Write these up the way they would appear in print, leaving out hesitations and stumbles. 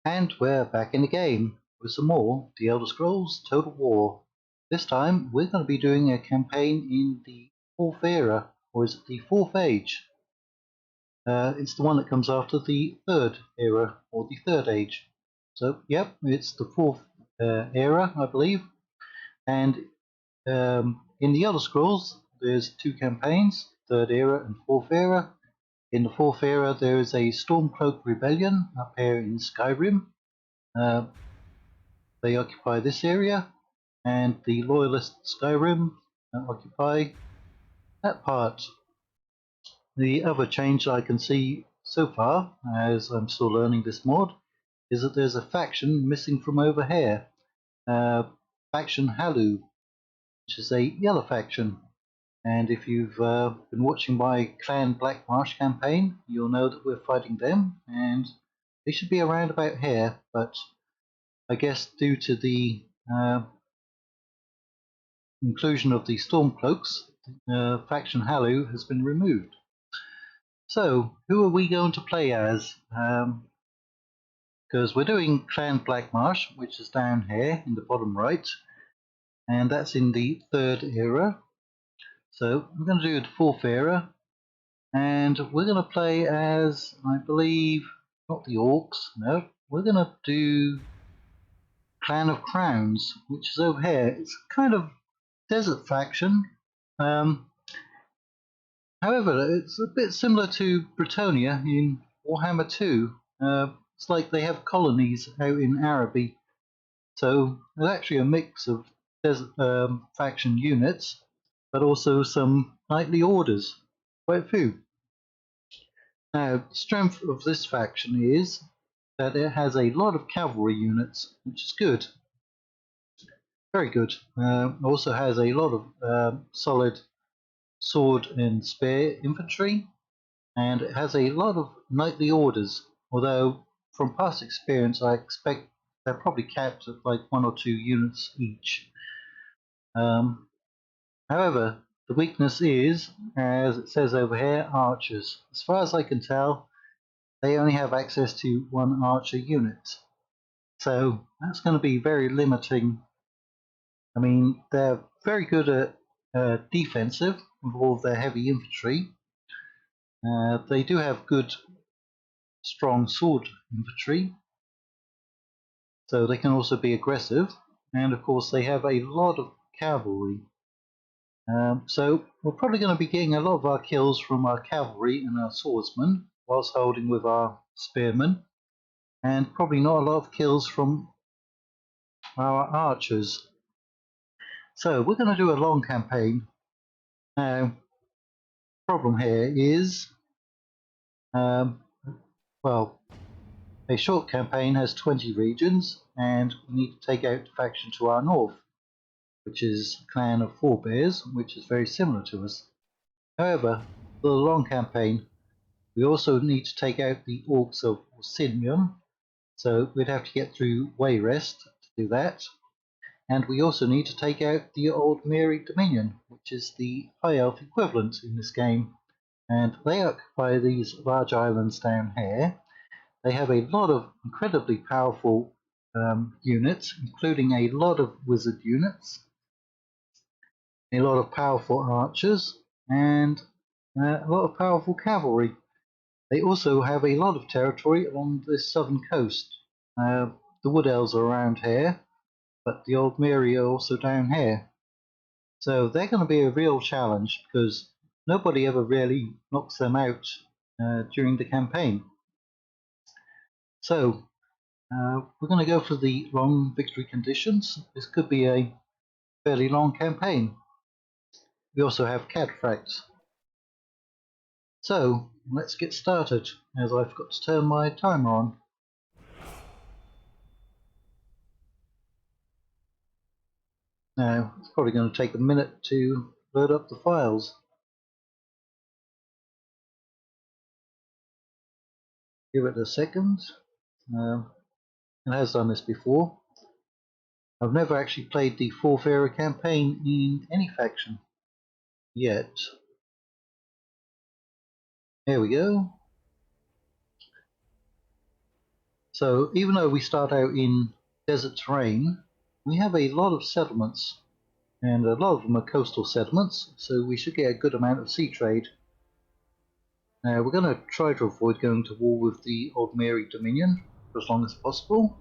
And we're back in the game with some more The Elder Scrolls Total War. This time we're going to be doing a campaign in the 4th era, or is it the 4th age? It's the one that comes after the 3rd era, or the 3rd age. So, yep, it's the 4th era, I believe. And in the Elder Scrolls, there's two campaigns, 3rd era and 4th era. In the 4th era, there is a Stormcloak rebellion up here in Skyrim. They occupy this area, and the Loyalist Skyrim occupy that part. The other change I can see so far, as I'm still learning this mod, is that there's a faction missing from over here. Faction Halu, which is a yellow faction. And if you've been watching my Clan Blackmarsh campaign, you'll know that we're fighting them, and they should be around about here, but I guess due to the inclusion of the Stormcloaks, faction Halu has been removed. So, who are we going to play as? Because we're doing Clan Blackmarsh, which is down here in the bottom right, and that's in the 3rd era. So, we're going to do the 4th era, and we're going to play as, I believe, not the Orcs, no, we're going to do Clan of Crowns, which is over here. It's kind of desert faction. However, it's a bit similar to Britonia in Warhammer 2. It's like they have colonies out in Araby. So there's actually a mix of desert faction units, but also some knightly orders. Quite a few. Now, the strength of this faction is that it has a lot of cavalry units, which is good. Very good. Also has a lot of solid sword and spear infantry, and it has a lot of knightly orders, although from past experience I expect they're probably capped at like 1 or 2 units each. However, the weakness is, as it says over here, archers. As far as I can tell, they only have access to 1 archer unit. So that's going to be very limiting. I mean, they're very good at defensive with all of their heavy infantry. They do have good strong sword infantry, so they can also be aggressive, and of course they have a lot of cavalry. So we're probably going to be getting a lot of our kills from our cavalry and our swordsmen, whilst holding with our spearmen, and probably not a lot of kills from our archers. So we're going to do a long campaign. Now, problem here is, well, a short campaign has 20 regions, and we need to take out the faction to our north, which is a clan of forebears, which is very similar to us. However, for the long campaign, we also need to take out the orcs of Orsinium, so we'd have to get through Wayrest to do that. And we also need to take out the Old Mary Dominion, which is the High Elf equivalent in this game. And they occupy these large islands down here. They have a lot of incredibly powerful units, including a lot of wizard units, a lot of powerful archers, and a lot of powerful cavalry. They also have a lot of territory along the southern coast. The Wood Elves are around here, but the Old Mary are also down here. So they're going to be a real challenge because nobody ever really knocks them out during the campaign. So we're going to go for the long victory conditions. This could be a fairly long campaign. We also have cataphracts. So let's get started, as I forgot to turn my timer on. Now, it's probably going to take a minute to load up the files. Give it a second. It has done this before. I've never actually played the 4th era campaign in any faction yet. There we go. So even though we start out in desert terrain, we have a lot of settlements, and a lot of them are coastal settlements, so we should get a good amount of sea trade. Now we're going to try to avoid going to war with the Old Mary Dominion for as long as possible.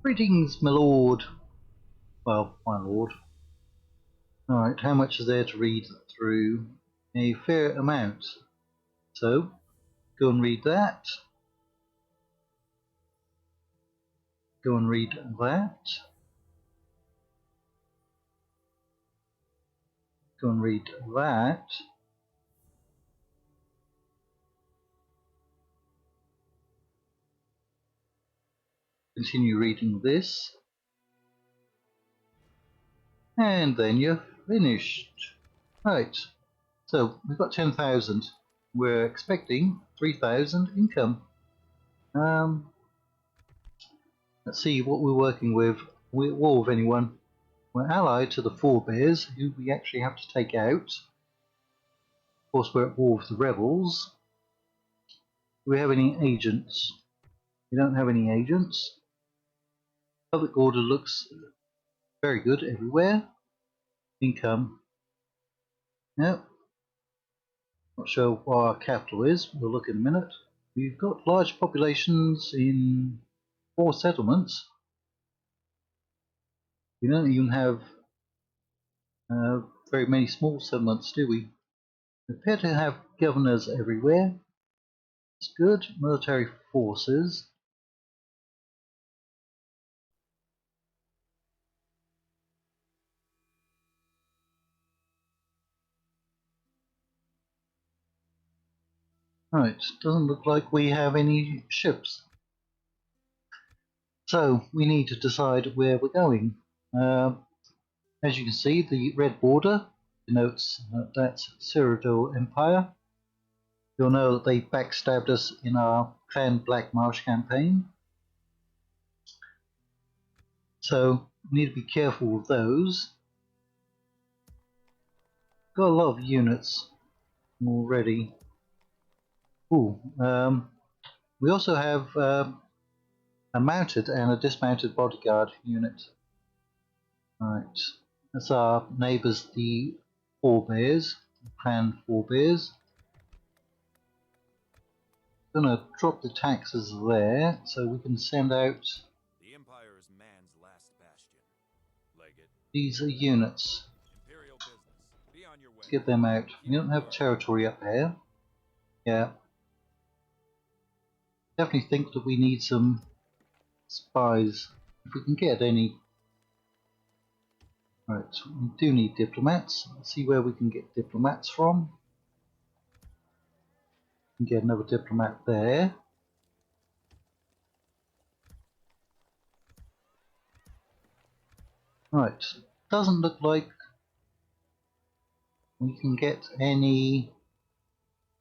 Greetings, my lord. Well, my lord. Alright, how much is there to read through? A fair amount. So, go and read that. Go and read that. Go and read that. Continue reading this. And then you're finished. Right, so we've got 10,000. We're expecting 3,000 income. Let's see what we're working with. We're at war with anyone. We're allied to the forebears, who we actually have to take out. Of course, we're at war with the rebels. Do we have any agents? We don't have any agents. Public order looks very good everywhere. Income. No. Not sure what our capital is. We'll look in a minute. We've got large populations in 4 settlements. We don't even have very many small settlements, do we? We appear to have governors everywhere. It's good. Military forces. Right, doesn't look like we have any ships. So we need to decide where we're going. As you can see, the red border denotes that's Cyrodiil Empire. You'll know that they backstabbed us in our Clan Black Marsh campaign. So we need to be careful with those. Got a lot of units already. Ooh, we also have a mounted and a dismounted bodyguard unit. Right, that's our neighbours, the forebears, Clan Forebears. Gonna drop the taxes there so we can send out the Empire's man's last bastion. Legate. These are units. Imperial business. Be on your way. Let's get them out. We don't have territory up here. Yeah. Definitely think that we need some spies. If we can get any. Right, we do need diplomats. Let's see where we can get diplomats from. We can get another diplomat there. Right, doesn't look like we can get any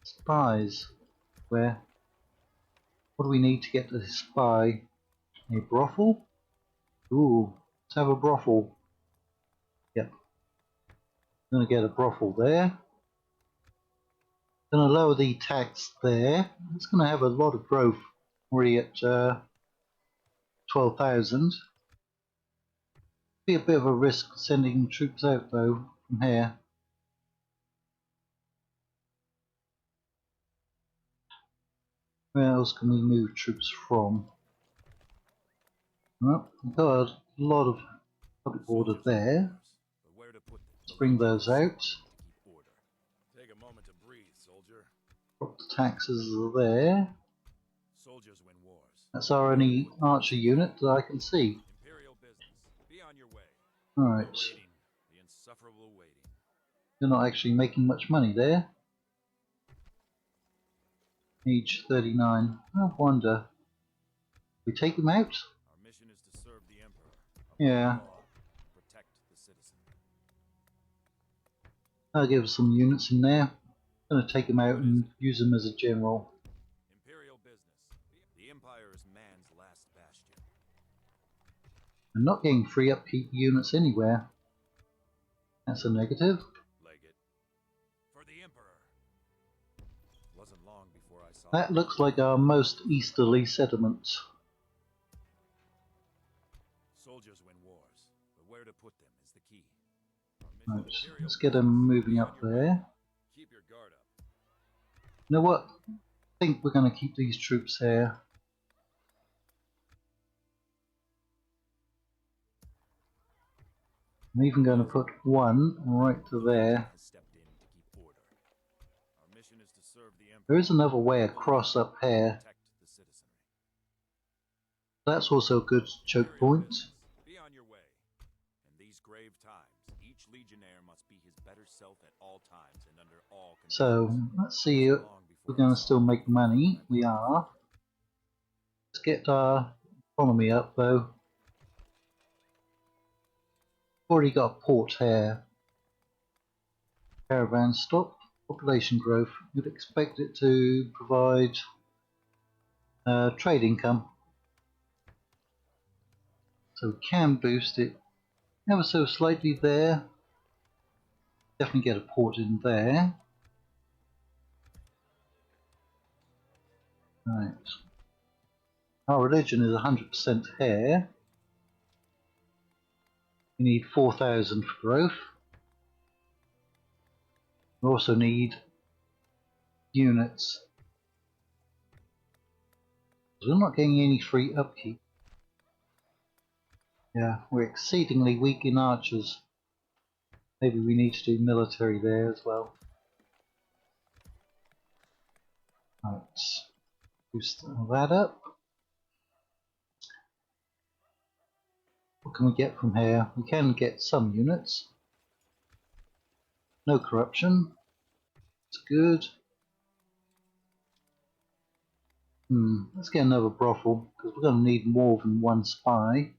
spies. Where? What do we need to get a spy? A brothel? Ooh, let's have a brothel. Yep. Gonna get a brothel there. Gonna lower the tax there. It's gonna have a lot of growth. Already at 12,000. Be a bit of a risk sending troops out though from here. Where else can we move troops from? Well, we've got a lot of public order there. Let's bring those out. Take a moment to breathe, soldier. Drop the taxes there. Soldiers win wars. That's our only archer unit that I can see. Imperial business. Be on your way. Alright. The insufferable waiting. You're not actually making much money there. Age 39. I wonder. We take him out? Our mission is to serve the Emperor. Yeah. Protect the citizen. I'll give some units in there. I'm gonna take him out and use him as a general. Imperial business. The Empire's man's last bastion. I'm not getting free upkeep units anywhere. That's a negative. Legate. For the Emperor. Wasn't long before I saw That looks like our most easterly settlement. to put them is the key. Right, let's get them moving up there. Keep your guard up. You know what? I think we're going to keep these troops here. I'm even going to put one right to there. There is another way across up here. That's also a good choke point. Be on your way. In these grave times, each legionnaire must be his better self at all times and under all conditions. So let's see if we're going to still make money. We are. Let's get our economy up though. Already got a port here. Caravan stop. Population growth. You'd expect it to provide trade income. So we can boost it ever so slightly there. Definitely get a port in there. Right. Our religion is 100% here. We need 4,000 for growth. We also need units. We're not getting any free upkeep. Yeah, we're exceedingly weak in archers. Maybe we need to do military there as well. Right, boost that up. What can we get from here? We can get some units. No corruption. It's good. Let's get another brothel, because we're going to need more than one spy.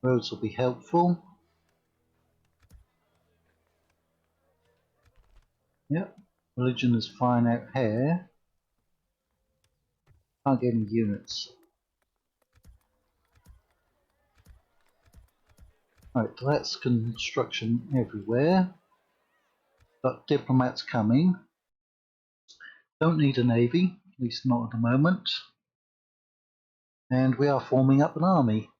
Roads will be helpful. Yep, religion is fine out here. Can't get any units. Right, that's construction everywhere. Got diplomats coming. Don't need a navy, at least not at the moment. And we are forming up an army.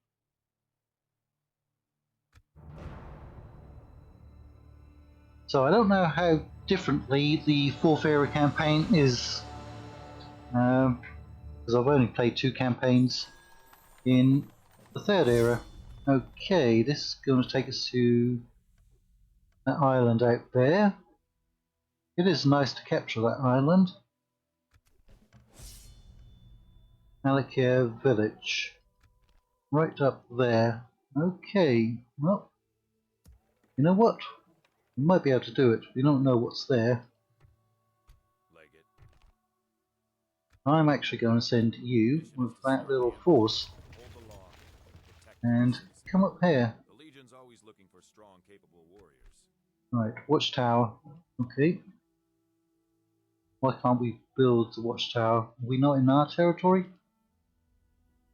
So I don't know how differently the 4th era campaign is, because I've only played 2 campaigns in the 3rd era. Okay, this is going to take us to that island out there. It is nice to capture that island. Alakia village. Right up there. Okay, well, you know what? We might be able to do it. We don't know what's there. I'm actually going to send you with that little force and come up here. The Legion's always looking for strong, capable warriors. Right, watchtower. Okay. Why can't we build the watchtower? Are we not in our territory?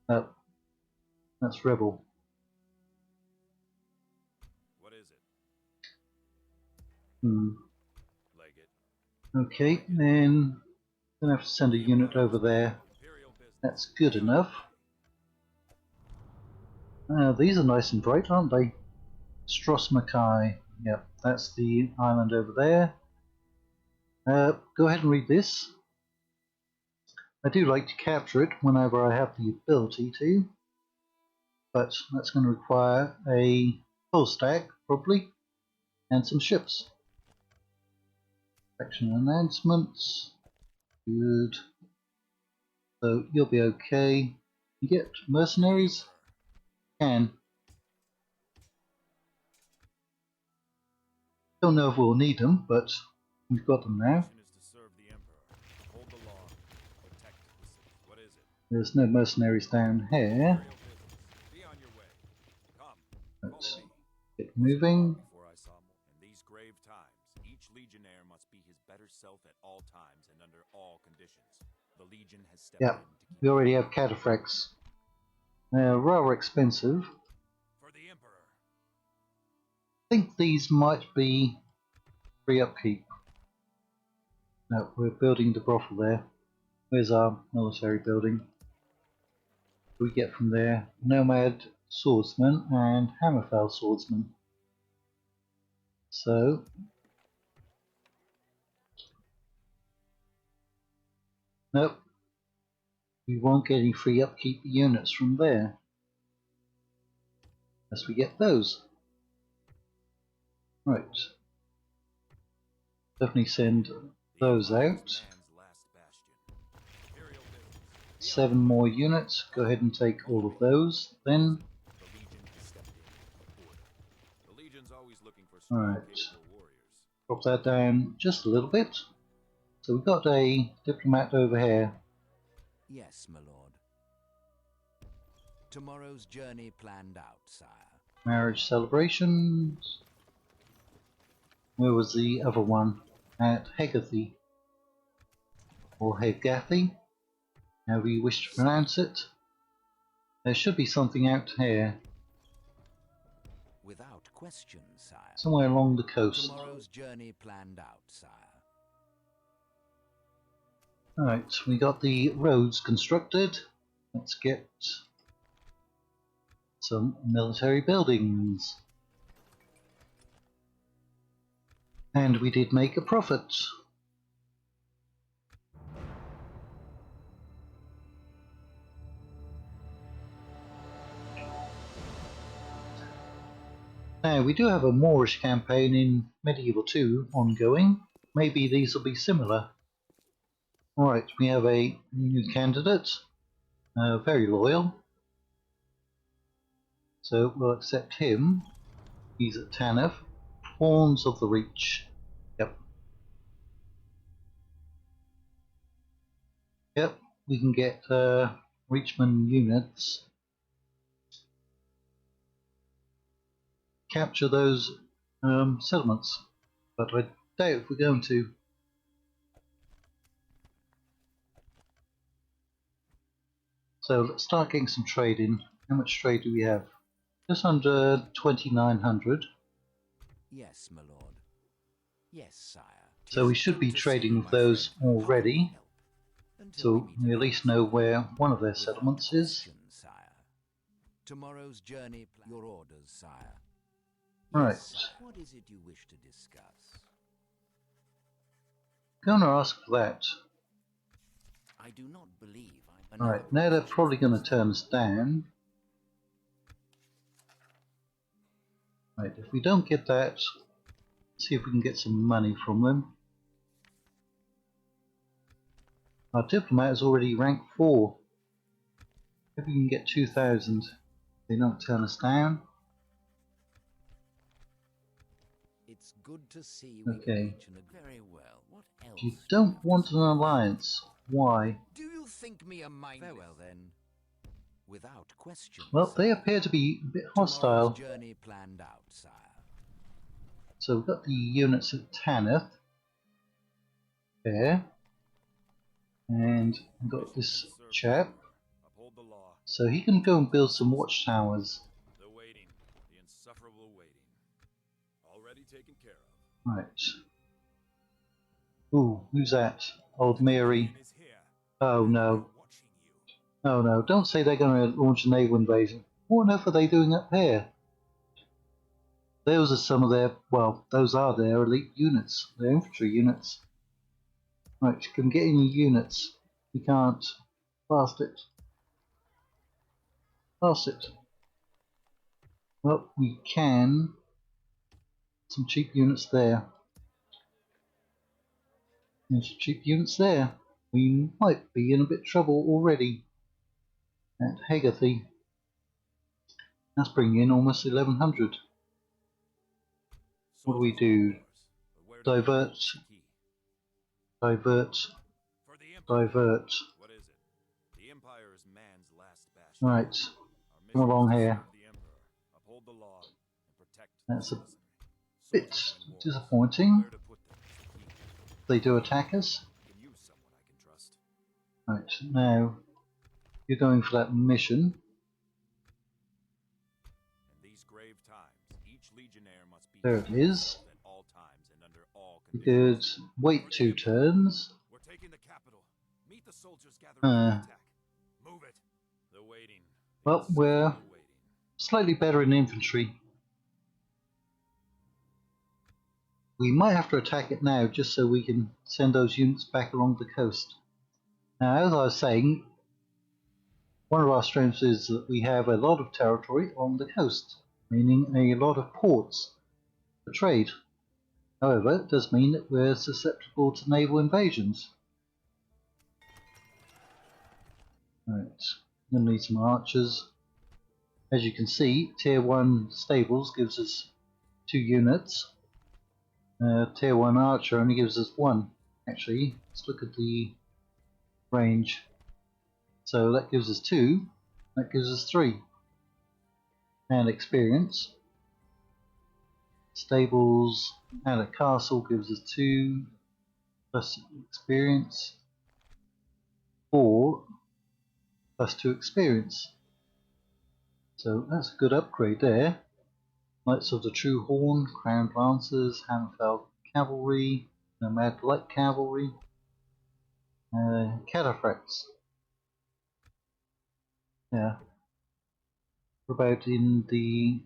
No. That's rebel. What is it? Okay, then I'm going to have to send a unit over there. That's good enough. These are nice and bright, aren't they? Strosmakai. Yep, that's the island over there. Go ahead and read this. I do like to capture it whenever I have the ability to, but that's going to require a full stack, probably, and some ships. Faction announcements. Good. So you'll be okay. You get mercenaries? Can. Don't know if we'll need them, but we've got them now. There's no mercenaries down here. Let's get moving. In these grave times, each legionnaire must be his better self at all times and under all conditions. The Legion has stepped in to keep we already have cataphracts. They're rather expensive. for the Emperor. I think these might be free upkeep. No, we're building the brothel there. Where's our military building? We get from there nomad swordsman and hammerfell swordsman. So nope, we won't get any free upkeep units from there unless we get those. Right, definitely send those out. 7 more units, go ahead and take all of those then. Alright, drop that down just a little bit. So we've got a diplomat over here. Yes, my lord. Tomorrow's journey planned out, sire. Marriage celebrations. Where was the other one? At Hegathy. Or Hegathi, however you wish to pronounce it. There should be something out here. Without question, sire. Somewhere along the coast. Tomorrow's journey planned out, sire. Alright, we got the roads constructed. Let's get some military buildings. And we did make a profit. Now, we do have a Moorish campaign in Medieval 2 ongoing. Maybe these will be similar. Alright, we have a new candidate. Very loyal. So we'll accept him. He's at Tanith. Horns of the Reach. Yep. Yep, we can get Reachman units. Capture those settlements. But I doubt if we're going to. So let's start getting some trade in. How much trade do we have? Just under 2,900. Yes, my lord. Yes, sire. So we should be trading with those already. So we at least know where one of their settlements is. Sire. Tomorrow's journey, your orders, sire. Right. Yes, what is it you wish to discuss? Gonna ask for that. I do not believe I'm Alright, now they're probably gonna turn us down. Right, if we don't get that, let's see if we can get some money from them. Our diplomat is already rank 4. Maybe we can get 2,000. They don't turn us down. It's good to see we Okay. very well. What else? You don't want an alliance. Why? Do you think me a mind? Farewell then. Without question. Well, they appear to be a bit hostile. Tomorrow's journey planned out, sire. So we've got the units at Tanith. There. And we've got this chap. So he can go and build some watchtowers. The waiting, the insufferable waiting. Already taken care of. Right. Ooh, who's that? Old Mary. Oh no. Oh no, don't say they're going to launch a naval invasion. What on earth are they doing up here? Those are some of their, well, those are their elite units, their infantry units. Right, can get any units. We can't. Blast it. Blast it. Well, we can. Some cheap units there. And some cheap units there. We might be in a bit of trouble already. At Hegathy. That's bringing in almost 1,100. What do we do? Divert. Divert. Divert. What is it? The Empire is man's last bastion. Right. Come along here. Uphold the law and protect That's a bit disappointing. They do attack us. Right, now you're going for that mission. There it is. We could wait 2 turns. We're taking the capital. Meet the soldiers gathering for attack. Move it. The waiting, Well, we're slightly better in infantry. We might have to attack it now just so we can send those units back along the coast. Now, as I was saying, one of our strengths is that we have a lot of territory along the coast, meaning a lot of ports for trade. However, it does mean that we're susceptible to naval invasions. Right, we'll need some archers. As you can see, Tier 1 stables gives us 2 units. Tier 1 archer only gives us 1. Actually, let's look at the range. So that gives us 2, that gives us 3. And experience. Stables and a castle gives us 2 plus experience. 4 plus 2 experience. So that's a good upgrade there. Knights of the True Horn, Crowned Lancers, Hammerfell Cavalry, Nomad Light Cavalry, Cataphracts. Yeah. What about in the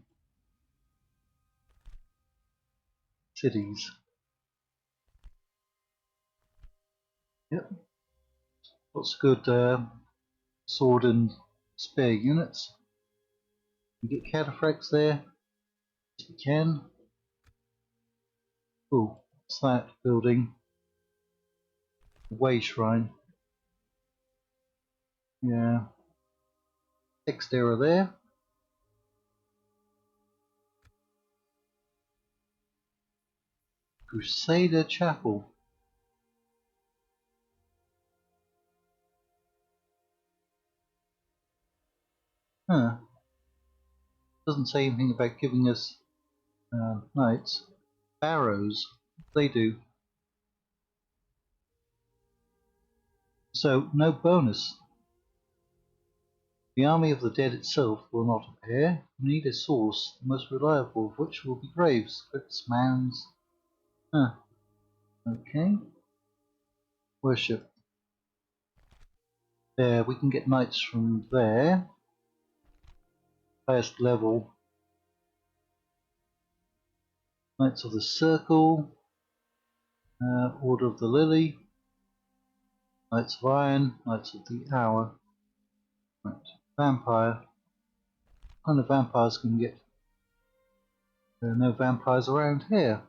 cities? Yep. Lots of good sword and spear units. We get Cataphracts there. Yes, we can. Oh, what's that building? The Way Shrine. Yeah. Exterra there. Crusader Chapel. Huh. Doesn't say anything about giving us knights. Barrows. They do. So, no bonus. The army of the dead itself will not appear. We need a source, the most reliable of which will be graves, crypts, mounds. Huh. Okay. Worship. There, we can get knights from there. Highest level. Knights of the Circle. Order of the Lily. Knights of Iron. Knights of the Hour. Right. Vampire. What kind of vampires can we get? There are no vampires around here.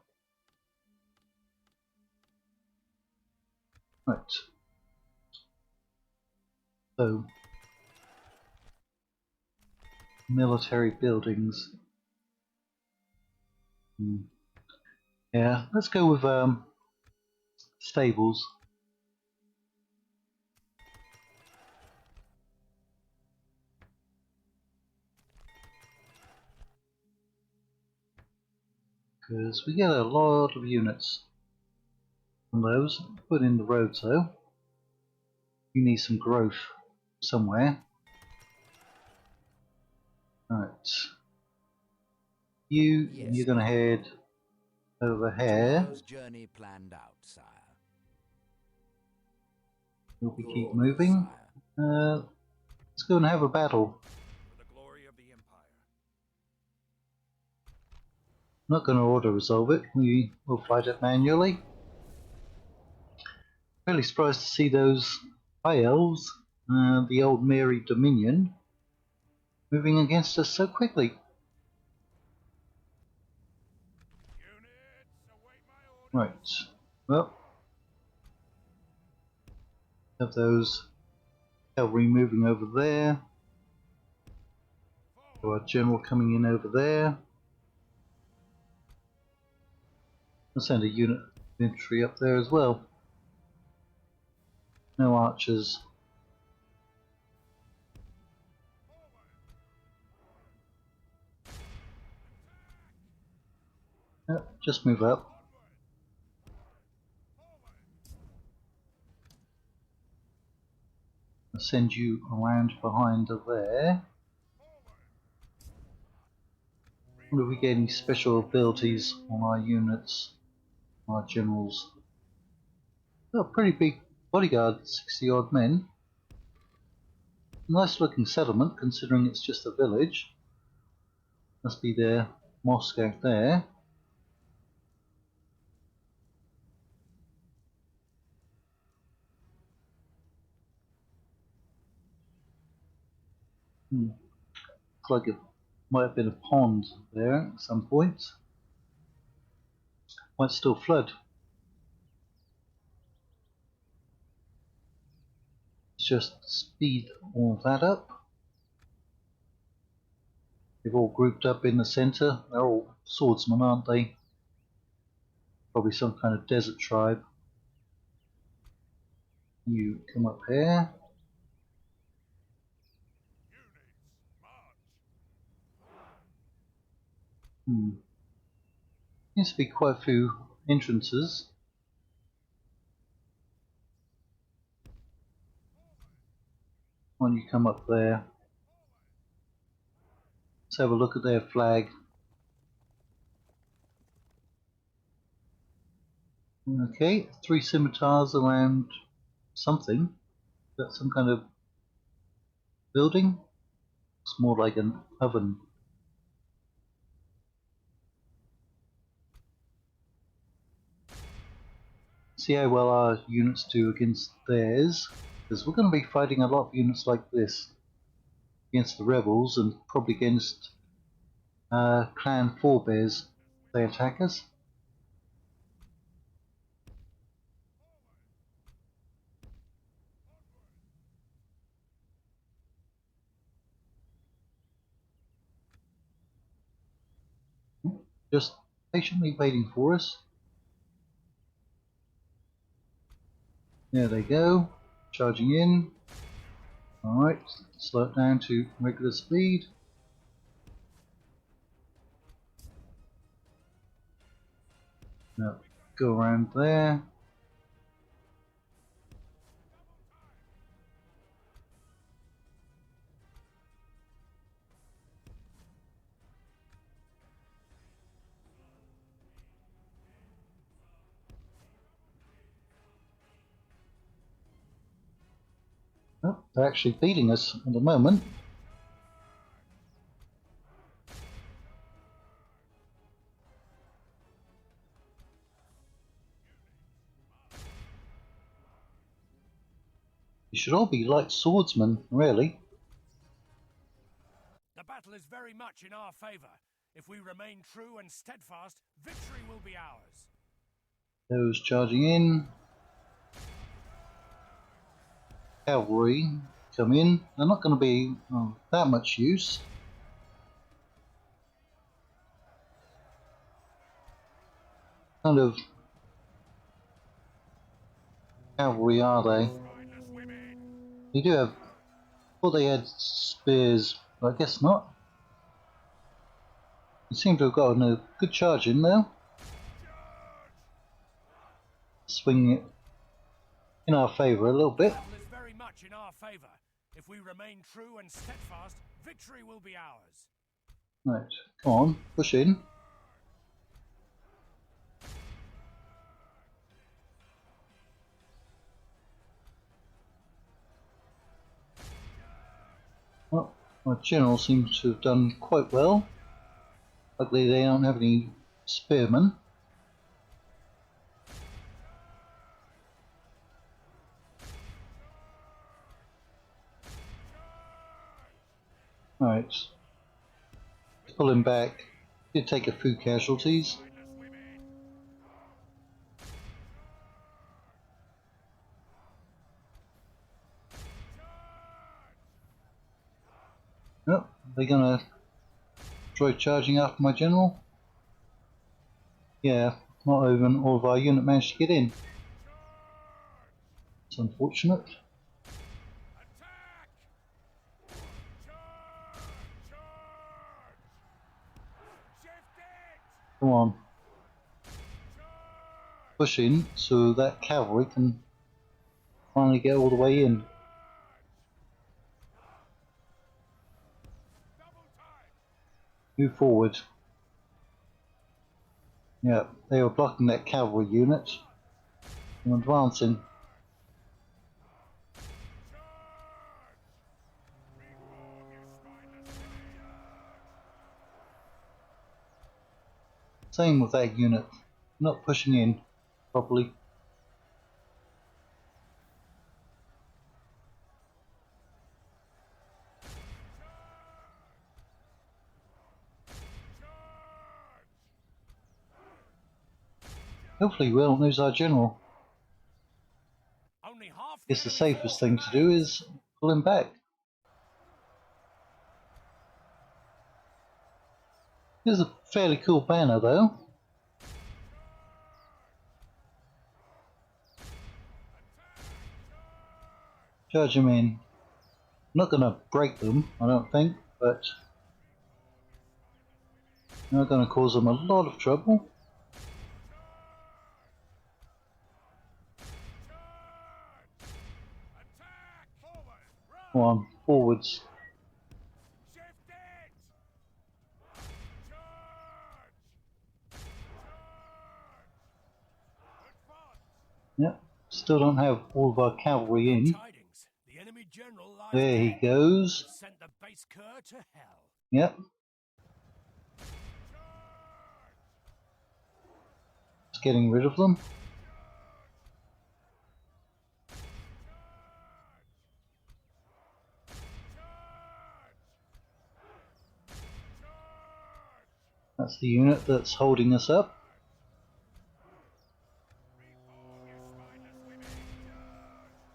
Right. So, military buildings. Yeah, let's go with stables. Because we get a lot of units from those. Put in the roads though. You need some growth somewhere. Right. You're going to head over here. Journey planned out, sire. We'll be keep moving. Let's go and have a battle. For the glory of the Empire. I'm not going to auto resolve it. We will fight it manually. Really surprised to see those high elves, the old Mary Dominion, moving against us so quickly. Right. Well, have those cavalry moving over there. Our general coming in over there. I'll send a unit of infantry up there as well. No archers. Just move up. I'll send you around behind there. I wonder if we get any special abilities on our units, our generals. Got a pretty big bodyguard, 60 odd men. Nice looking settlement considering it's just a village. Must be their mosque out there. Looks like it might have been a pond there at some point. Might still flood. Let's just speed all that up. They've all grouped up in the centre. They're all swordsmen, aren't they? Probably some kind of desert tribe. You come up here. Seems to be quite a few entrances. When you come up there, let's have a look at their flag. Okay, 3 scimitars around something. Is that some kind of building? It's more like an oven. See how well our units do against theirs, because we're going to be fighting a lot of units like this against the rebels and probably against clan forebears. They attack us. Just patiently waiting for us. There they go, charging in. Alright, slow it down to regular speed. Now, go around there. Oh, they're actually beating us at the moment. You should all be light swordsmen, really. The battle is very much in our favor. If we remain true and steadfast, victory will be ours. Those charging in. Cavalry come in. They're not going to be that much use. Kind of cavalry are they? They do have. Thought they had spears, but I guess not. They seem to have gotten a good charge in though. Swinging it in our favour a little bit. The battle is very much in our favor. If we remain true and steadfast, victory will be ours. Right, come on, push in. Well, our general seems to have done quite well. Luckily they don't have any spearmen. Right, pull him back. Did take a few casualties. Oh, they're gonna try charging after my general. Yeah, not even all of our unit managed to get in. It's unfortunate. Come on. Push in so that cavalry can finally get all the way in. Move forward. Yeah, they were blocking that cavalry unit from advancing. Same with that unit, not pushing in properly. Hopefully we don't lose our general. Only half Guess the enemy safest force thing to do remains. is pull him back. Here's a fairly cool banner though. Charge him in. I'm not going to break them, I don't think, but they're going to cause them a lot of trouble. Come on, forwards. Yep, still don't have all of our cavalry in. Tidings. The enemy general lies There he dead. goes. Sent the base cur to hell. Yep. Just getting rid of them. That's the unit that's holding us up.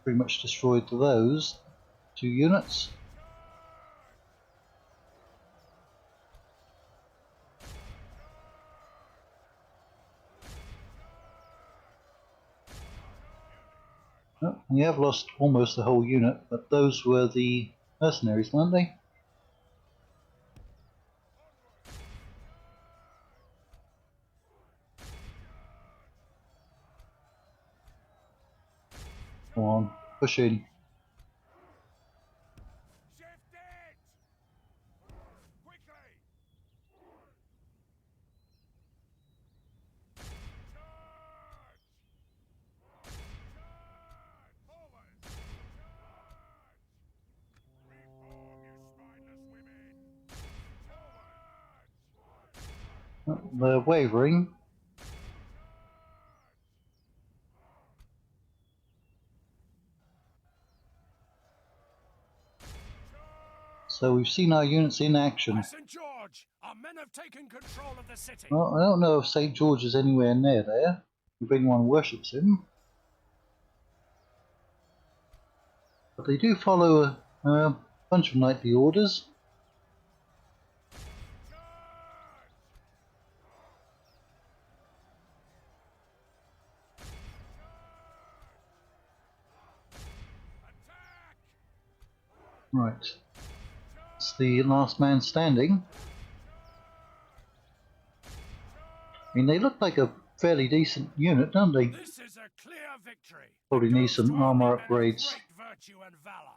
Pretty much destroyed those two units. Oh, we have lost almost the whole unit, but those were the mercenaries, weren't they? Come on, push in. Oh, they're wavering. So we've seen our units in action. St. George, our men have taken control of the city. Well, I don't know if St. George is anywhere near there, if anyone worships him. But they do follow a bunch of knightly orders. Right. It's the last man standing. I mean, they look like a fairly decent unit, don't they? This is a clear victory. Probably need some armor upgrades. Great virtue and valor.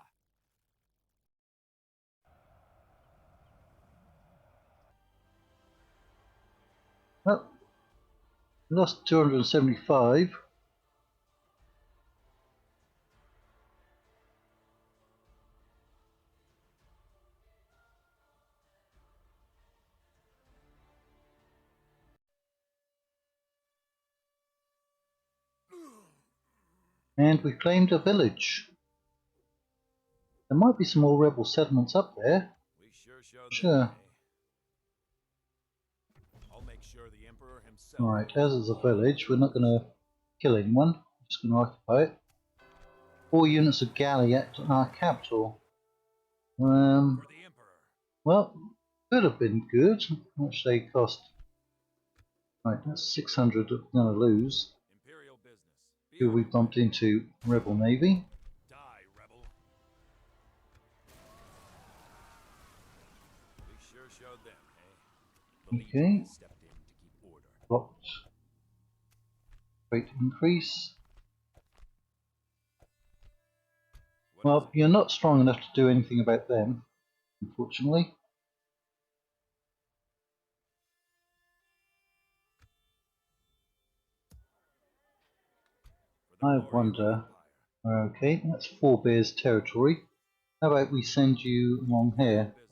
Oh, we lost 275. And we claimed a village. There might be some more rebel settlements up there. We sure showed Sure. them, eh? I'll make sure the Emperor himself. Right, as is a village, we're not going to kill anyone. We're just going to occupy it. 4 units of galley at our capital. For the Emperor. Well, could have been good. How much they cost? Right, that's 600 that we're going to lose. Imperial business. Be Who on we your bumped way. into Rebel Navy. Die, rebel. We sure showed them, eh? The Okay. Legion has stepped in to keep order. Blocked. Rate increase. What is Well, it? you're not strong enough to do anything about them, unfortunately. For the I glory of the wonder. Empire. Okay, that's Four Bears territory. How about we send you along here? Business.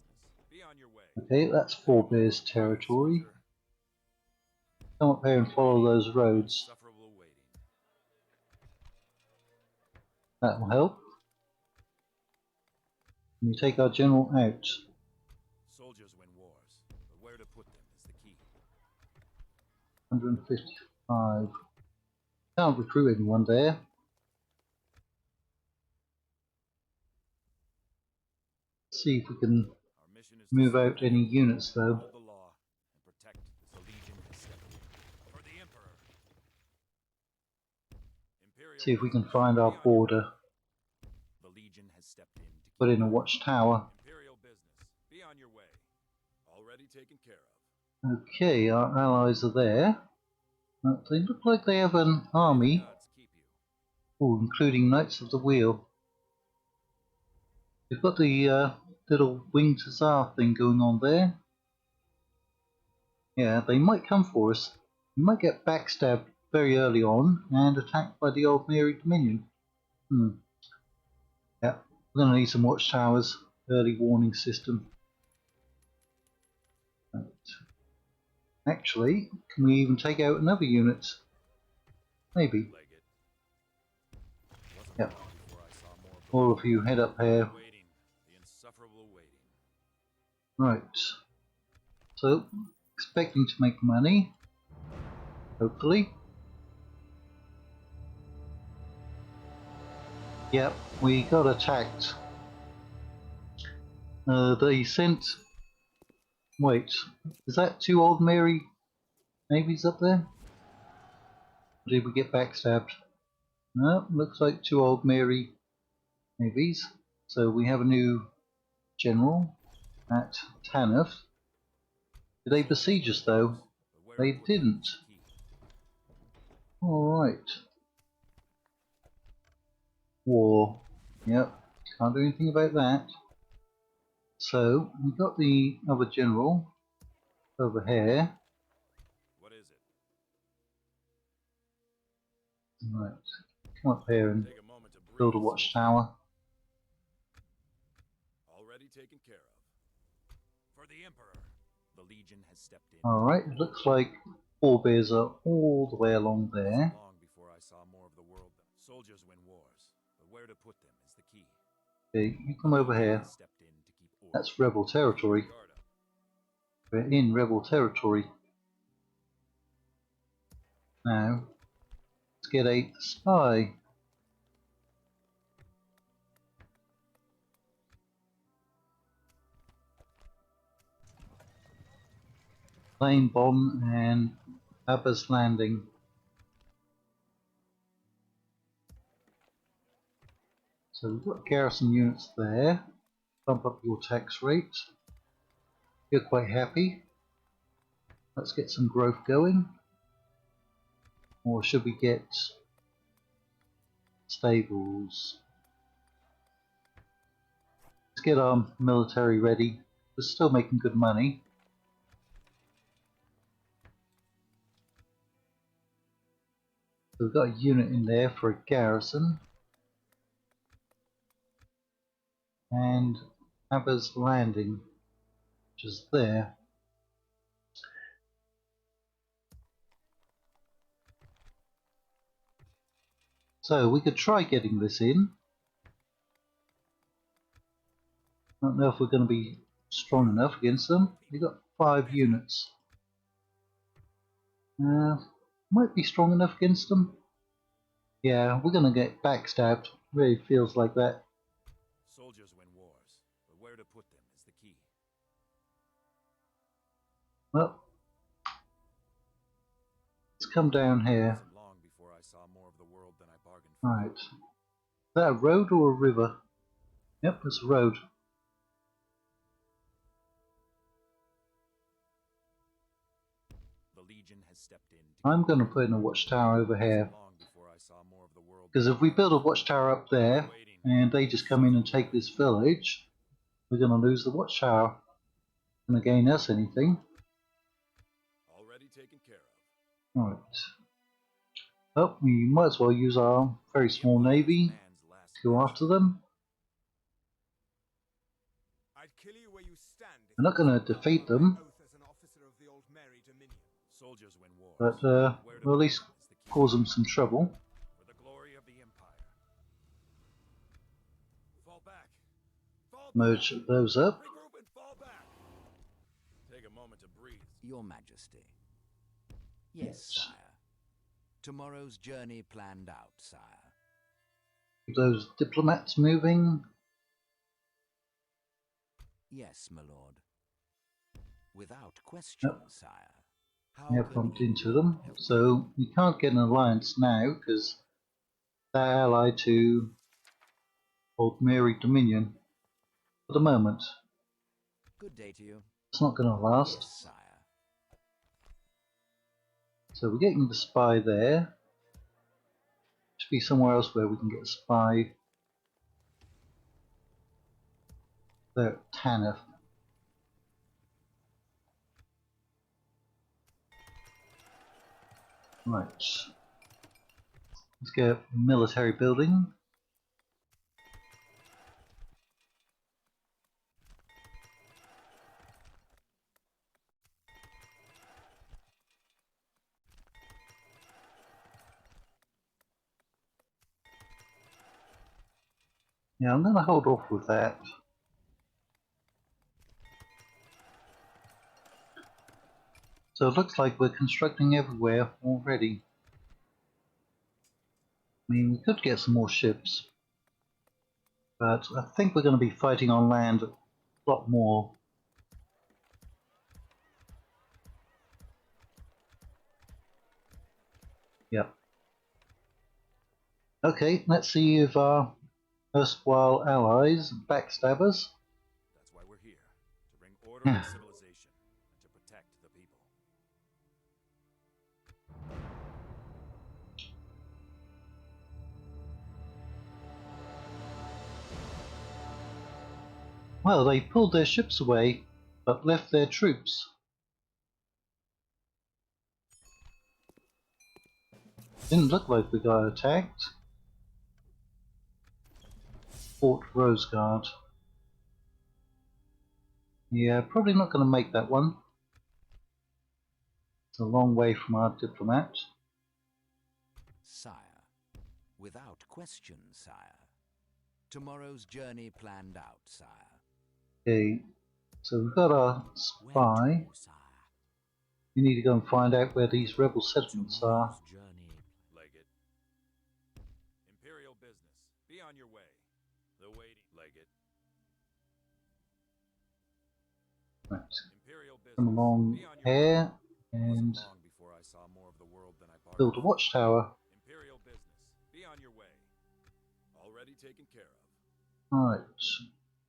Be on your way. Okay, that's Four Bears territory. Come up here and follow those roads. Insufferable waiting. That will help. And we take our general out. Soldiers win wars, but where to put them is the key. 155. Can't recruit anyone there. Let's see if we can Our mission is move to out any units though. uphold the law and protect the Legion has stepped in. For the Emperor. Imperial See if we can business. find our Be on your border. way. The Legion has stepped in to keep Put in a order. watchtower. Imperial business. Be on your way. Already taken care of. Okay, our allies are there. They look like they have an May the army. gods keep you. Oh, including Knights of the Wheel. They've got the little winged hussar thing going on there. Yeah, they might come for us. We might get backstabbed very early on and attacked by the old Mary Dominion. Yeah, we're going to need some watchtowers. Early warning system. Right. Actually, can we even take out another unit? Maybe. Leg it. Wasn't Yep. long before I saw more of the All world. of you head up here. Waiting. The insufferable waiting. Right. So, expecting to make money. Hopefully. Yep, we got attacked. They sent... Wait, is that two old Mary navies up there? Or did we get backstabbed? No, looks like two old Mary navies. So we have a new general at Tanith. Did they besiege us though? But where They to put them didn't. is the key. Alright. War. Yep, can't do anything about that. So, we got the other general over here. What is it? Right, come up here and Take a moment to breathe. build a watchtower. Already taken care of. For the Emperor. The Legion has stepped in. Alright, it looks like forebears are all the way along there. Long before I saw more of the world. Soldiers win wars, but where to put them is the key. Okay, you come over here. Stepped in to keep order. That's rebel territory. Guard up. We're in rebel territory. Now, let's get a spy. Plane bomb and Abba's landing. So we've got garrison units there. Bump up your tax rate. You're quite happy. Let's get some growth going. Or should we get stables? Let's get our military ready. We're still making good money. So we've got a unit in there for a garrison. And Abba's landing, which is there. So we could try getting this in. I don't know if we're going to be strong enough against them. We've got 5 units. Might be strong enough against them. Yeah, we're going to get backstabbed. Really feels like that. Soldiers win wars, but where to put them is the key. Well, let's come down here. Wasn't long before I saw more of the world than I bargained for. Right. Is that a road or a river? Yep, it's a road. The Legion has stepped in. I'm going to put in a watchtower over here. Long before I saw more of the world. Because if we build a watchtower up there, and they just come in and take this village, we're going to lose the watchtower. Going to gain us anything. Already taken care of. Right. Oh, we might as well use our very small navy to go after them. I'd kill you where you stand. We're not going to defeat them. Soldiers win wars, but Where to we'll at put least them is the key. cause them some trouble. For the glory of the Empire. Fall back. Fall back. Merge those up. Regroup and fall back. Take a moment to breathe. Your Majesty. Yes, sire. Tomorrow's journey planned out, sire. Keep those diplomats moving. Yes, my lord. Without question, sire. How Now can bumped you into them, help? so we can't get an alliance now because they're allied to Old Mary Dominion for the moment. Good day to you. It's not going to last. Yes, sire. So we're getting the spy there. Should be somewhere else where we can get a spy. There at Tanner. Right. Let's get a military building. Yeah, I'm going to hold off with that. So it looks like we're constructing everywhere already. I mean, we could get some more ships, but I think we're going to be fighting on land a lot more. Yep. Okay, let's see if our erstwhile allies backstab us. That's why we're here. To bring order and civilization. And to protect the people. Well, they pulled their ships away, but left their troops. Didn't look like we got attacked. Fort Roseguard. Yeah, probably not going to make that one. It's a long way from our diplomat. Sire. Without question, sire. Tomorrow's journey planned out, sire. Okay, so we've got our spy. To, sire? We need to go and find out where these rebel settlements are. Tomorrow's journey. Legate. Imperial business. Be on your way. The waiting. Legate. Right, Imperial business. come along Be on your way. here It wasn't and long before I saw more of the world than I bargained build a for. watchtower. Imperial business. Be on your way. Already taken care of. Right,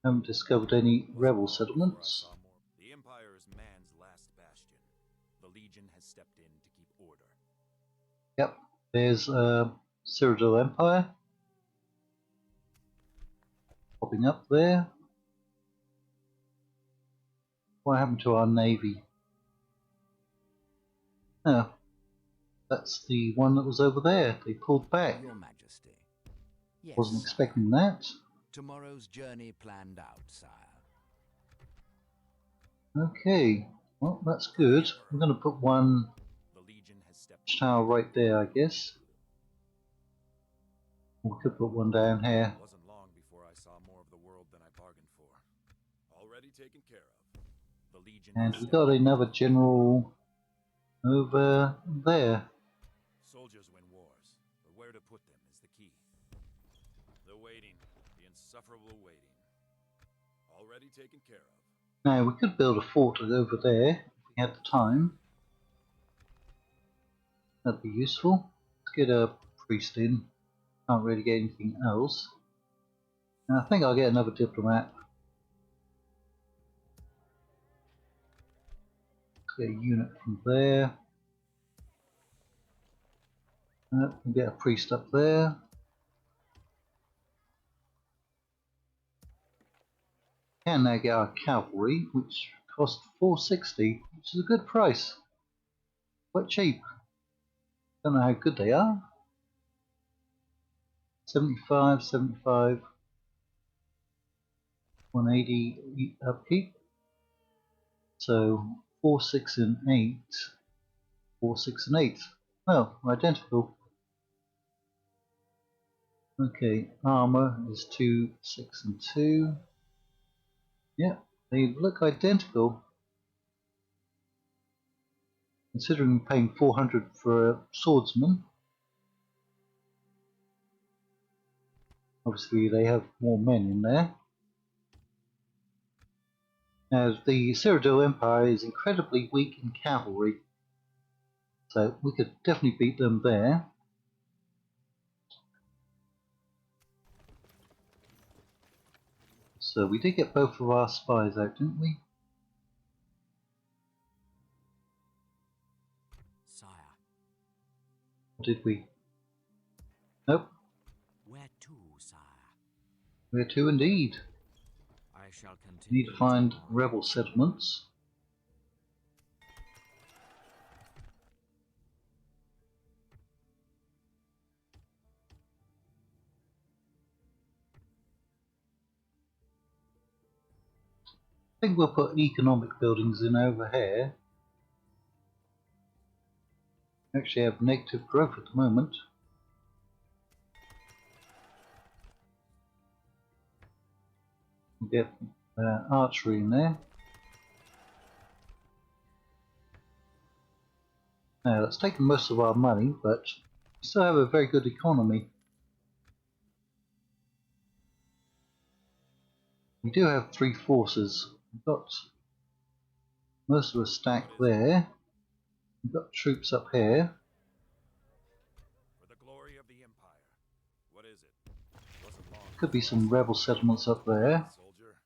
haven't discovered any Wasn't rebel long before I settlements. saw more. The Empire is man's last bastion. The Legion has stepped in to keep order. Yep, there's Cyrodiil Empire popping up there. What happened to our navy? Oh, that's the one that was over there. They pulled back. Your Majesty. Yes, Wasn't sire. expecting that. Tomorrow's journey planned out, sire. Okay, well that's good. I'm going to put one The Legion has stepped in. tower right there, I guess. We could put one down here. It wasn't long before I saw more of the world than I bargained for. Already taken care of. The Legion And has we stepped got in. another general over there. Soldiers win wars, but where to put them is the key. The waiting, the insufferable waiting. Already taken care of. Now we could build a fort over there if we had the time. That'd be useful. Let's get a priest in. Can't really get anything else. And I think I'll get another diplomat. Let's get a unit from there. We'll get a priest up there. Can now get our cavalry, which cost 460, which is a good price. Quite cheap. Don't know how good they are. 75, 75, 180 upkeep. So 4, 6, and 8. 4, 6, and 8. Well, identical. Okay, armor is 2, 6, and 2. Yeah, they look identical. Considering paying 400 for a swordsman. Obviously, they have more men in there. Now, the Cyrodiil Empire is incredibly weak in cavalry, so we could definitely beat them there. So we did get both of our spies out, didn't we? Sire. Or did we? Nope. Where to, sire? Where to indeed. I shall continue. Need to find rebel settlements. I think we'll put economic buildings in over here. Actually have negative growth at the moment. We'll get archery in there. Now that's taken most of our money, but we still have a very good economy. We do have 3 forces. We've got most of us stacked there. We've got troops up here. For the glory of the Empire. What is it? Wasn't long. Could be some rebel settlements up there. Soldier.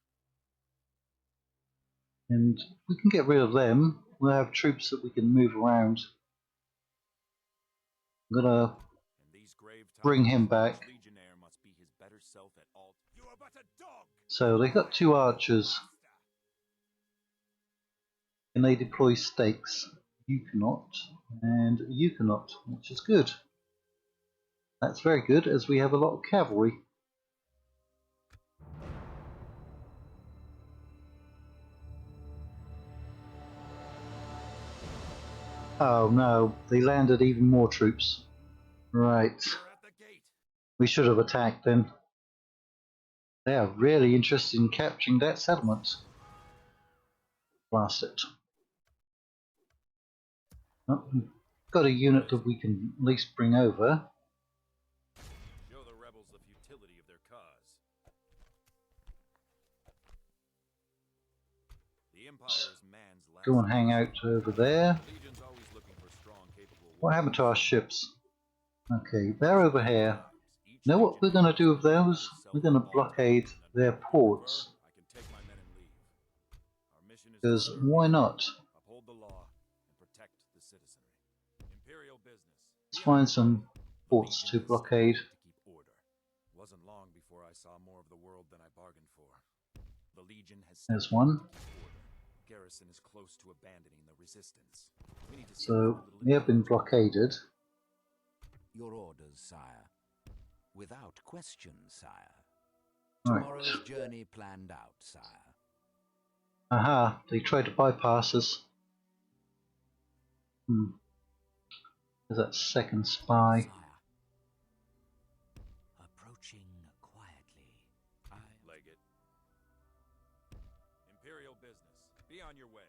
And if we can get rid of them, we'll have troops that we can move around. I'm gonna In these grave times, bring him back. each legionnaire must be his better self at all. You are but a dog. So they got 2 archers. Can they deploy stakes? You cannot, and you cannot, which is good. That's very good, as we have a lot of cavalry. Oh no, they landed even more troops. Right, You're at the gate. we should have attacked then. They are really interested in capturing that settlement. Blast it. Oh, we've got a unit that we can at least bring over. Show the rebels the futility of their cause. The Empire is man's last. Go and hang out over there. The Legion's always looking for strong, capable What happened to our ships? Okay, they're warriors. over here. Each Know what we're legionnaire going to do with must be his those? better We're self going to at all blockade times, and their if you ports. prefer, I can take my men and leave. Our mission is to Because serve why the not? Empire, uphold the law, and protect the citizenry. Imperial business. Let's find some The ports to Legion is blockade. to keep order. Wasn't long before I saw more of the world than I bargained for. The Legion has There's stepped in one. to keep order. Garrison is close to abandoning the resistance. We need to So send a little we have been encouragement. blockaded. Your orders, sire. Without question, sire. Right. Tomorrow's journey planned out, sire. Aha, they tried to bypass us. There's that second spy. Sire. Approaching quietly. Leg it. Imperial business. Be on your way.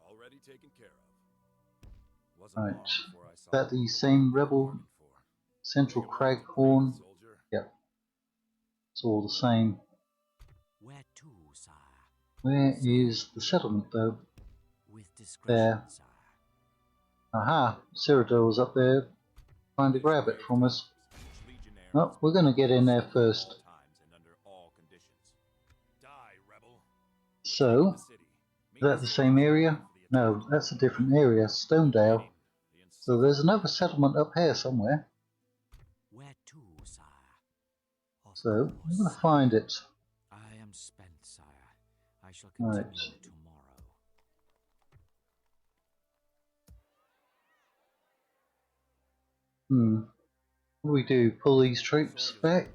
Already taken care of. Wasn't long Right. before I saw Is that the more same than I rebel bargained for. central Bring 'em home to Craghorn? breathe, soldier. Yep. It's all the same. Where to, sire? Where is the settlement though? With discretion, There. sire. Aha, Cyrodiil was up there trying to grab it from us. Each legionnaire Oh, must we're be going to get in there at all first. times and under all conditions. Die, rebel. So, The city. is that the same area? No, that's a different area, Stonedale. So there's another settlement up here somewhere. Where to, sire? Of So, I'm course, going to find it. I am spent, sire. I shall continue Right. tomorrow. What do we do? Pull these troops back?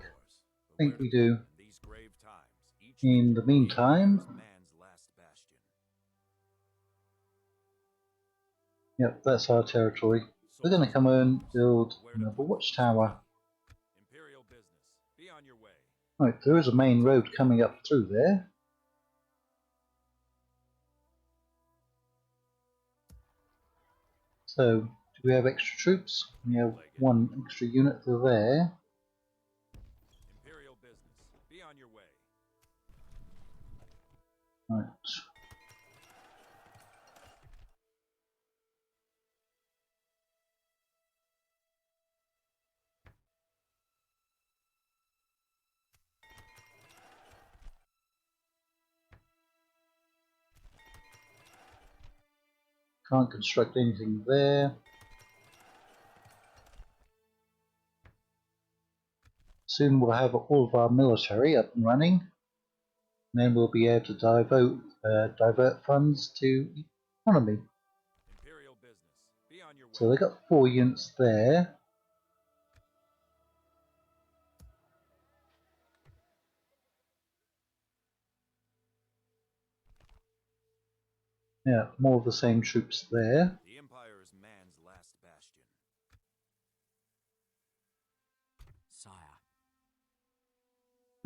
I think we do. In the meantime, Yep, that's our territory. We're going to come and build another watchtower. Imperial business. Be on your way. Right, there is a main road coming up through there. So, do we have extra troops? We have one extra unit there. Imperial business. Be on your way. Right. Can't construct anything there. Soon we'll have all of our military up and running. And then we'll be able to divert funds to economy. Imperial business. Be on your way. So they got 4 units there. Yeah, more of the same troops there. The Empire is man's last bastion. Sire.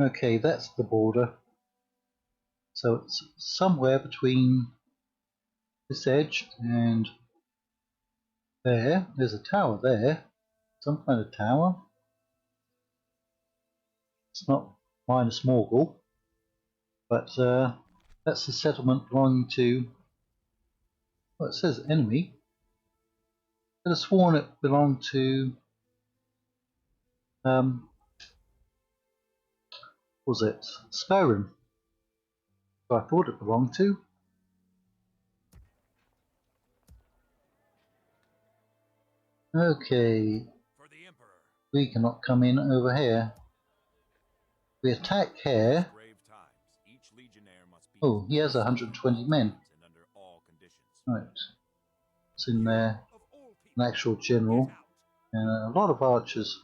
Okay, that's the border. So it's somewhere between this edge and there. There's a tower there. Some kind of tower. It's not minus Morgul. But that's the settlement belonging to... Well, it says enemy. I could have sworn it belonged to... what was it? Skyrim. So I thought it belonged to. Okay, For the Emperor. we cannot come in over here. We attack here. Grave times. Each legionnaire must be Oh, he has 120 men. and under all conditions. Right. It's in there. Of all people, An actual general. get out. And a lot of archers.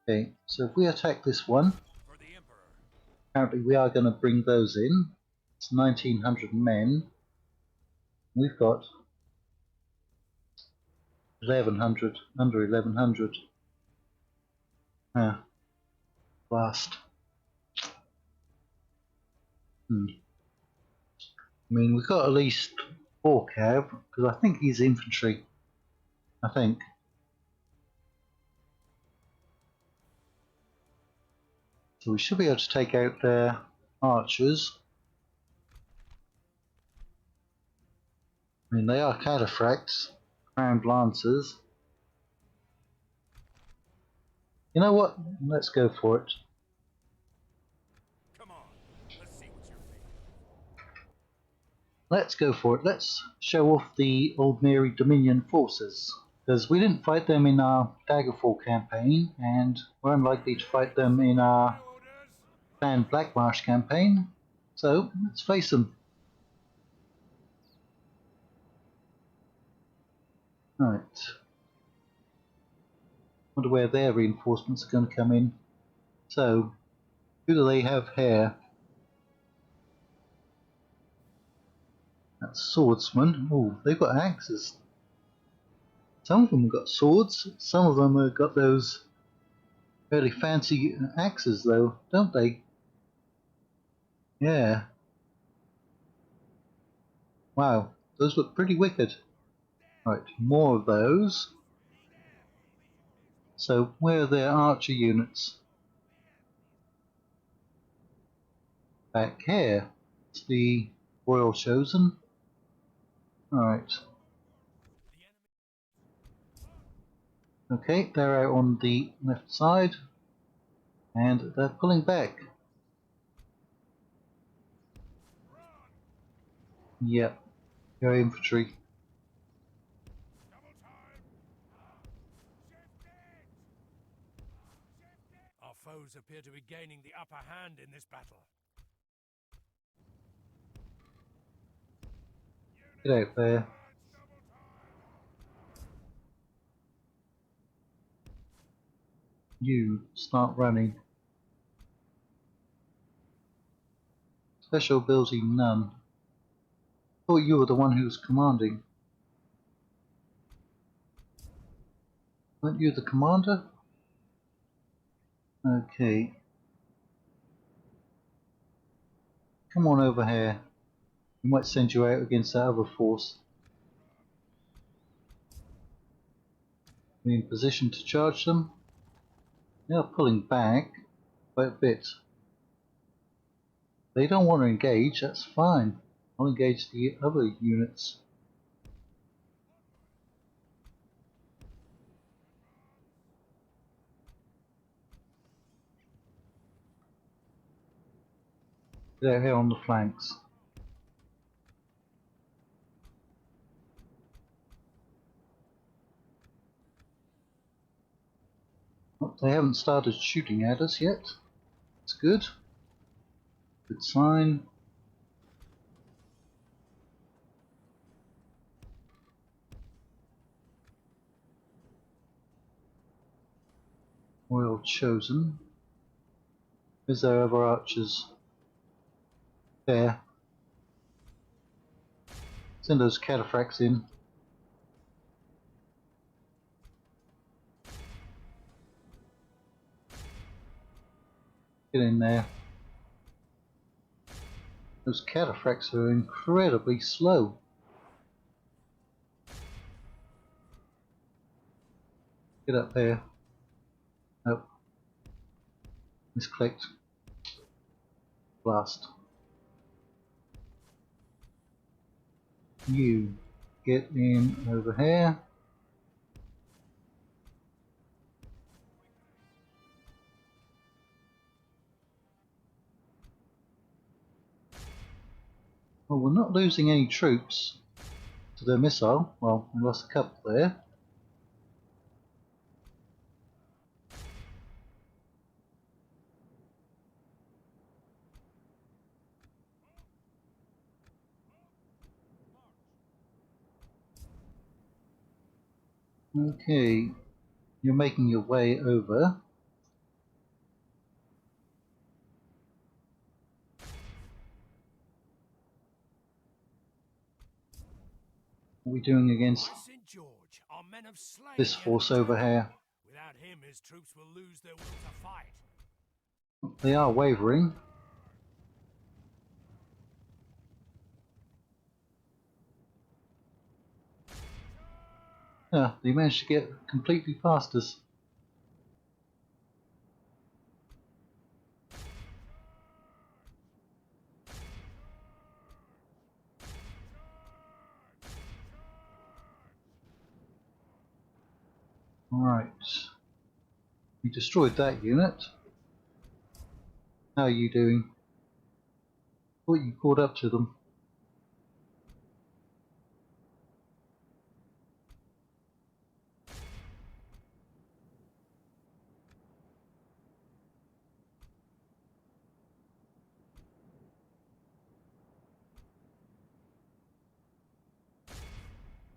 Okay, so if we attack this one, For the Emperor. apparently we are going to bring those in. It's 1900 men. We've got 1100, under 1100. Ah, blast. I mean, we've got at least 4 cav, because I think he's infantry. I think. So we should be able to take out their archers. I mean, they are cataphracts, crowned lancers. You know what? Let's go for it. Come on. Let's see what you're made of. Let's go for it. Let's show off the Old Mary Dominion forces. Because we didn't fight them in our Daggerfall campaign, and we're unlikely to fight them in our Clan Blackmarsh campaign. So, let's face them. Right. Wonder where their reinforcements are going to come in. So, who do they have here? That's swordsmen. Oh, they've got axes. Some of them have got swords. Some of them have got those fairly fancy axes, though, don't they? Yeah. Wow, those look pretty wicked. Right, more of those. So, where are their archer units? Back here. It's the Royal Chosen. Alright. Okay, they're out on the left side. And they're pulling back. Yep, your infantry. Our foes appear to be gaining the upper hand in this battle. Get out there. You start running. Special ability none. Thought you were the one who was commanding. Aren't you the commander? Okay. Come on over here. We might send you out against that other force. Are we in position to charge them? They are pulling back quite a bit. They don't want to engage, that's fine. I'll engage the other units. Get out here on the flanks. Oh, they haven't started shooting at us yet. It's good. Good sign. Well chosen. Where's their other archers? There. Send those cataphracts in. Get in there. Those cataphracts are incredibly slow. Get up there. Nope. Misclicked. Blast. You get in over here. Well, we're not losing any troops to their missile. Well, we lost a couple there. Okay, you're making your way over. What are we doing against By St. George, our men have slain this the force enemy over general. here? Without him, his troops will lose their will to fight. They are wavering. Yeah, they managed to get completely past us. Alright. We destroyed that unit. How are you doing? Thought you caught up to them.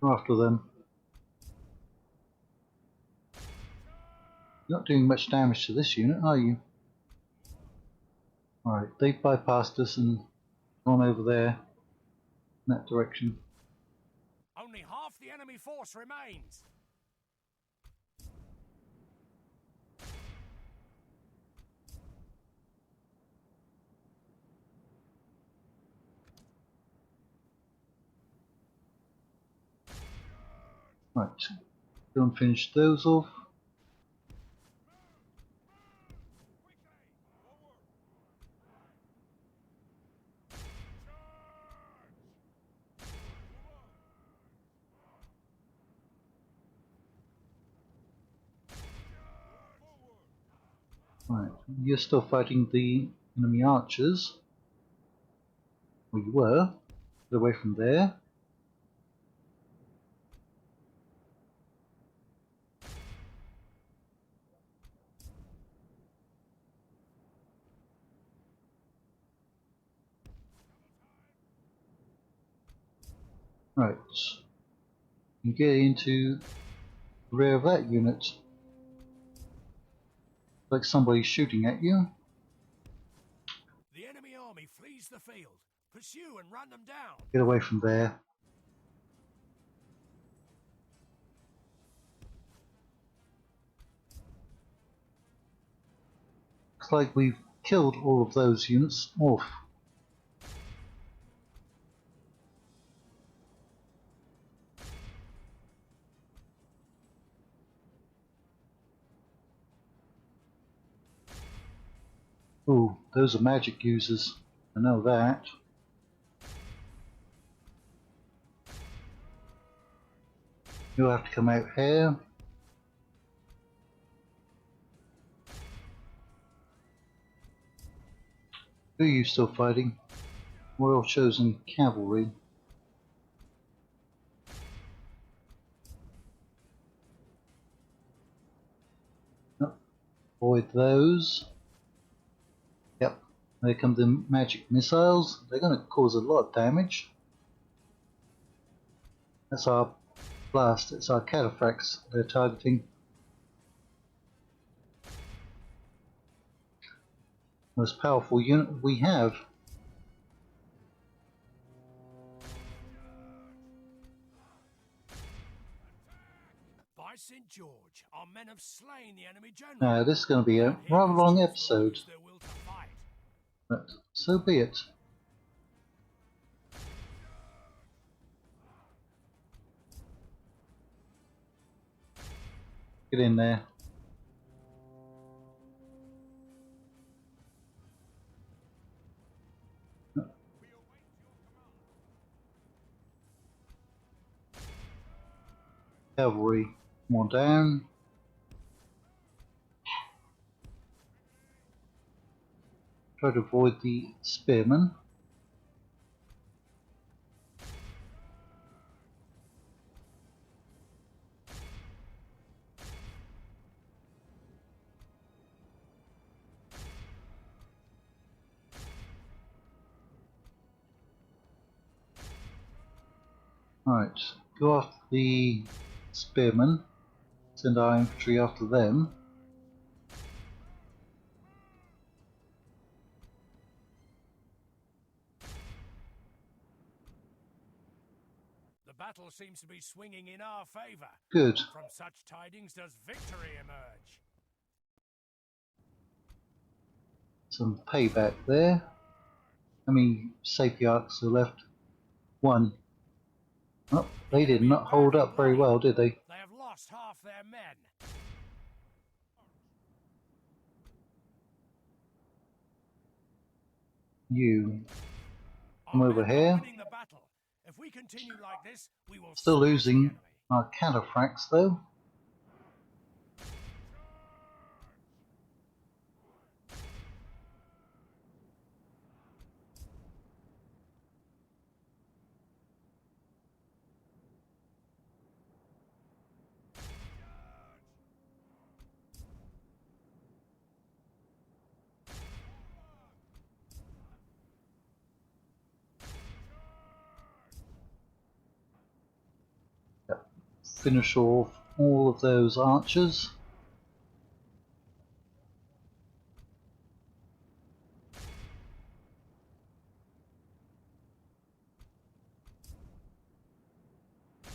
Go after them. You're not doing much damage to this unit, are you? Alright, they've bypassed us and gone over there in that direction. Only half the enemy force remains. Right, go and finish those off. Right, you're still fighting the enemy archers. Well, you were. Get away from there. Right. You get into the rear of that unit. Like somebody's shooting at you. The enemy army flees the field. Pursue and run them down. Get away from there. Looks like we've killed all of those units off. Ooh, those are magic users. I know that. You'll have to come out here. Who are you still fighting? Royal Chosen Cavalry. Oh, avoid those. Yep, there come the magic missiles. They're going to cause a lot of damage. That's our blast, it's our cataphracts they're targeting. Most powerful unit we have. By St. George, our men have slain the enemy general. Now this is going to be a rather long episode, but so be it. Get in there. Cavalry, more down. Try to avoid the spearmen. Right, go after the spearmen. Send our infantry after them. The battle seems to be swinging in our favor. Good. From such tidings does victory emerge. Some payback there. How many Sapiarchs are left? One. Oh, they did not hold up very well, did they? They have lost half their men. You come over here. Winning the battle. If we continue like this, we will Still smash the losing enemy. our cataphracts though. Finish off all of those archers.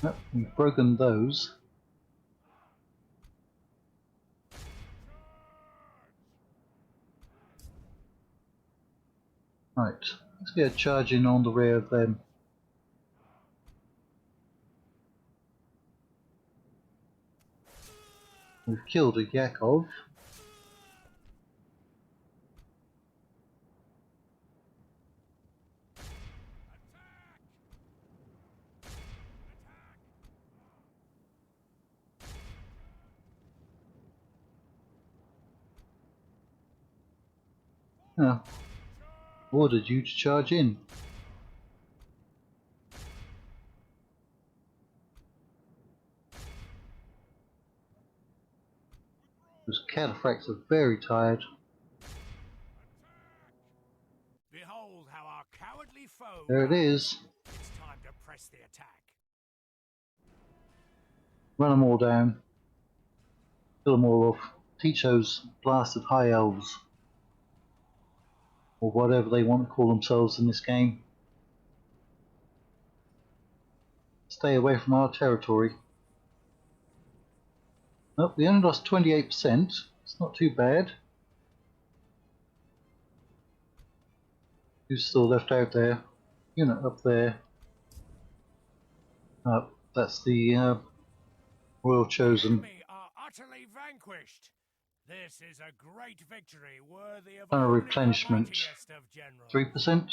Yep, we've broken those. Right, let's get a charge in on the rear of them. We've killed a Yakov. Yeah, ordered you to charge in. Those cataphracts are very tired. Behold how our cowardly foe. There it is. It's time to press the attack. Run them all down. Kill them all off. Teach those blasted high elves, or whatever they want to call themselves in this game. Stay away from our territory. Nope, we only lost 28%. It's not too bad. Who's still left out there? Unit up there. That's the Royal Chosen. The enemy are utterly vanquished. This is a great victory worthy of Kind of only replenishment. the mightiest of generals. 3%?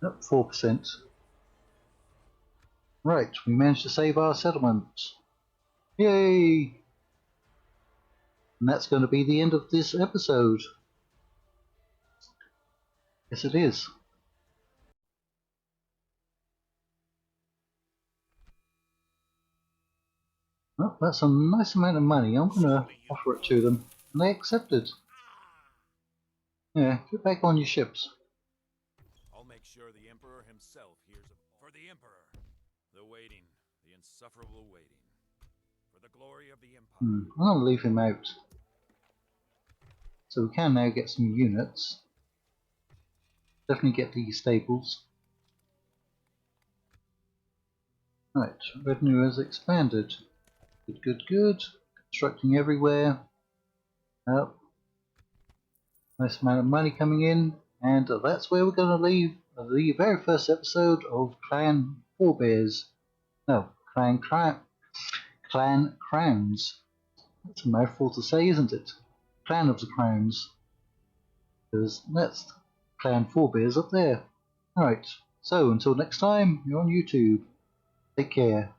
Nope, 4%. Right, we managed to save our settlement. Yay! And that's going to be the end of this episode. Yes, it is. Well, that's a nice amount of money. I'm going to offer it to them. And they accepted. Yeah, get back on your ships. I'll make sure the Emperor himself hears of for the Emperor. The waiting, the insufferable waiting. For the glory of the Empire. I'm going to leave him out. So we can now get some units. Definitely get these staples. Right, revenue has expanded. Good, good, good. Constructing everywhere. Yep. Nice amount of money coming in. And that's where we're going to leave the very first episode of Clan Forebears. No, Clan Crowns. That's a mouthful to say, isn't it? Clan of the Crowns. Because that's Clan Forebears up there. Alright, so until next time, you're on YouTube. Take care.